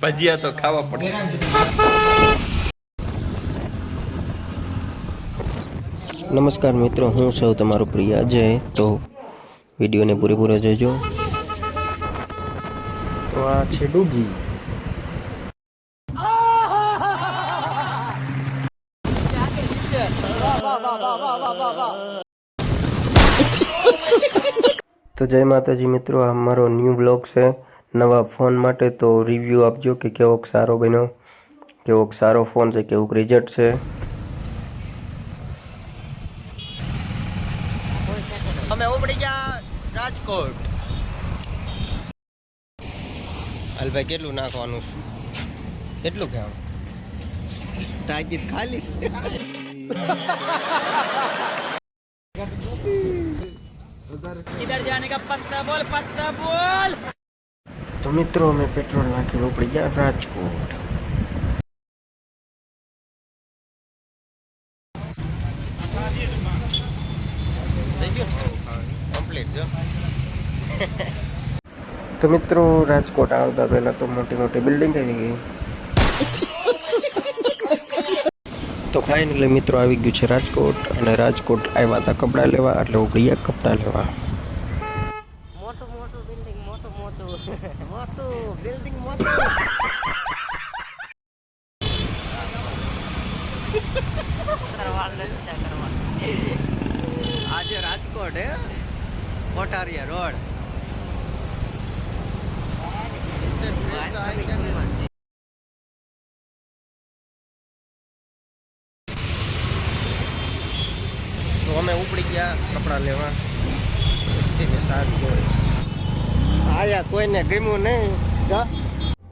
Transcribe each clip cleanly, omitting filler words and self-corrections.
ભજીયા તો ખાવા પડશે. નમસ્કાર મિત્રો, હું સૌ તમારો પ્રિય અજય. તો વિડીયોને પૂરેપૂરો જોજો. તો આ છે ડૂગી. તો જય માતાજી મિત્રો, આ મારો ન્યૂ બ્લોગ છે નવા ફોન માટે. તો રિવ્યૂ આપજો કે કેવોક સારો બન્યો, કેવોક સારો ફોન છે, કેવું રિઝલ્ટ છે. અમે ઉપડી ગયા રાજકોટ. હાલભાઈ કેટલું નાખવાનું છે? કેટલું ખાવાનું? ટાંકી ખાલી છે. इधर जाने का पत्ता बोल. તો મિત્રો અમે પેટ્રોલ નાખીને ઉપડી ગયા રાજકોટ. તો મિત્રો રાજકોટ આવતા પહેલા તો મોટી મોટી બિલ્ડિંગ આવી ગઈ. તો ફાઇનલી મિત્રો આવી ગયું છે રાજકોટ. અને રાજકોટ આવ્યા હતા કપડાં લેવા, એટલે ઉપડી ગયા કપડાં લેવા. મોટું બિલ્ડિંગ મોટું બિલ્ડિંગ આજે રાજકોટ હે કોઠારિયા રોડ. તો અમે ઉપડી ગયા કપડાં લેવા. સારું જોડે આયા, કોઈને ગમ્યું નહીં.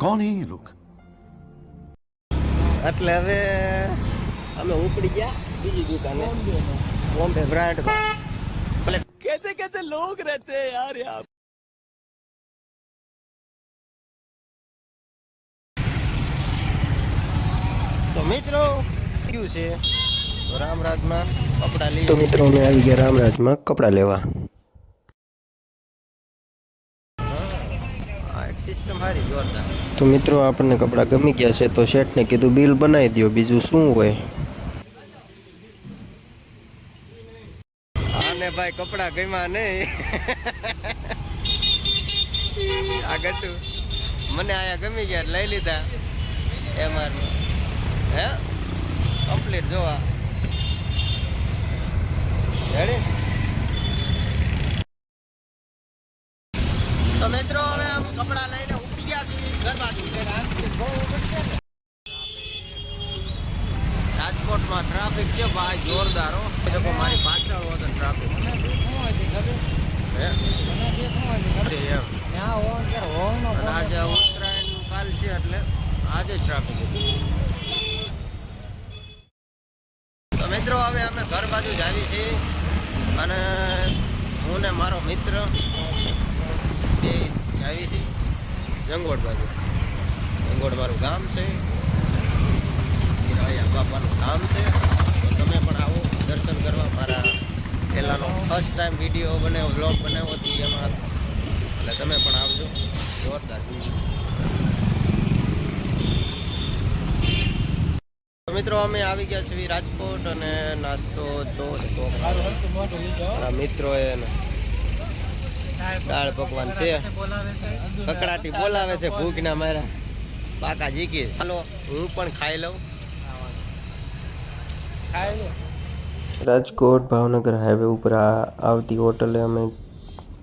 कौन है ये लोग? એટલે હવે અમે ઉપડી ગયા બીજી દુકાને, બોમ્બે બ્રાન્ડ. कैसे कैसे लोग रहते हैं यार यहाँ. તો મિત્રો કયું છે રામરાજમાં કપડાં લઈ. તો મિત્રો અમે આવી ગયા રામરાજમાં કપડાં લેવા. સિસ્ટમ સારી જોરદાર. તો મિત્રો આપણને કપડાં ગમી ગયા છે, તો શેઠને કીધું બિલ બનાવી દો, બીજું શું હોય. આને ભાઈ કપડા ગમ્યા નહીં. આ ગટુ મને આયા ગમી ગયા લઈ લીધા. એમાં હે કમ્પ્લીટ જોવા રેડી. તો મિત્રો હવે આમ કપડા લઈને ઉપડી ગયા છીએ ઘર બાજુ. રાજકોટમાં ટ્રાફિક છે ભાઈ જોરદાર હો. લોકો મારી પાછળ હોય તો ટ્રાફિક આજે ઉત્તરાયણ કાલ છે એટલે આજે જ ટ્રાફિક. તો મિત્રો હવે અમે ઘર બાજુ જ આવી છીએ. અને હું ને મારો મિત્ર એ આવી છીએ જંગોડ બાજુ. જંગોડ મારું ગામ છે, બાપાનું ગામ છે. તો તમે પણ આવો દર્શન કરવા. મારા પહેલાંનો ફર્સ્ટ ટાઈમ વિડીયો બનાવ્યો, બ્લોગ બનાવ્યો હતો એમાં, એટલે તમે પણ આવજો. જોરદાર. તો મિત્રો અમે આવી ગયા છીએ રાજકોટ. અને નાસ્તો જો મિત્રો એ દાળ પકવાન છે, કકડાટી બોલાવે છે, ભૂખ ના મારા પાકા જીકી. ચાલો હું પણ ખાઈ લઉં. રાજકોટ ભાવનગર હાઈવે ઉપર આવતી હોટલે અમે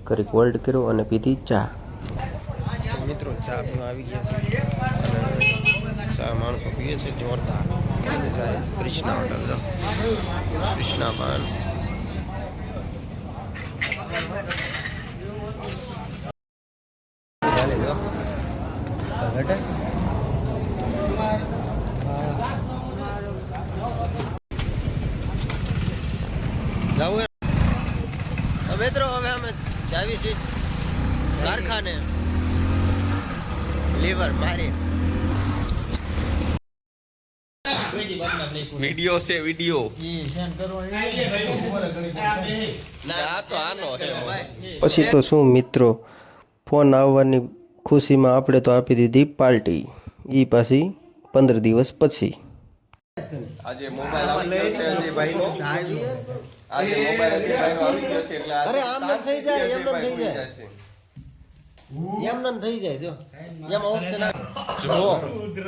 કરી કોલ્ડ કર્યો અને પીધી ચા. મિત્રો ચા પીવા આવી ગયા છે. અને ચા માણસો પીએ છે જોરદાર. કૃષ્ણા હોટલ, કૃષ્ણા પાન. મિત્રો હવે અમે જાવી છીએ કારખાને લીવર મારી. वीडियो से वीडियो પછી તો શું મિત્રો, ફોન આવવાની ખુશીમાં આપણે તો આપી દીધી પાર્ટી. એ પાછી 15 દિવસ પછી. આજે મોબાઈલ આવી ગયો છે અજયભાઈનો. આવી હે? આજે મોબાઈલ અજયભાઈનો આવી ગયો છે એટલે આજે અરે આમ ન થઈ જાય, એમ ન થઈ અજયભાઈ જાય. જશે. એમ ન થઈ જાય જો એમાં ઓપ્શન જો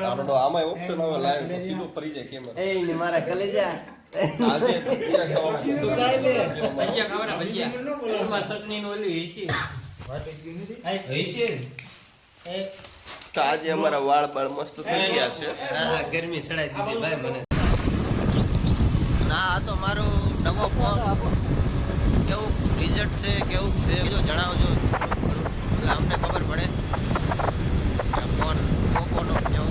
આપણો આમાં ઓપ્શન આવે લાઈવ તો સીધો ફરી જાય કેમેરા. એ ને મારા કલેજા આજે ભજીયા ખાવાના. તું કાઈ લે તો આજે અમારા વાળ બાળ મસ્ત થઈ ગયા છે. હા ગરમી સડાઈ દીધી ભાઈ મને. ના આ તો મારો નવો ફોન કેવું રિઝલ્ટ છે કેવું છે જો જણાવજો એટલે અમને ખબર પડે કે ફોન ઓપ્પોનો કેવો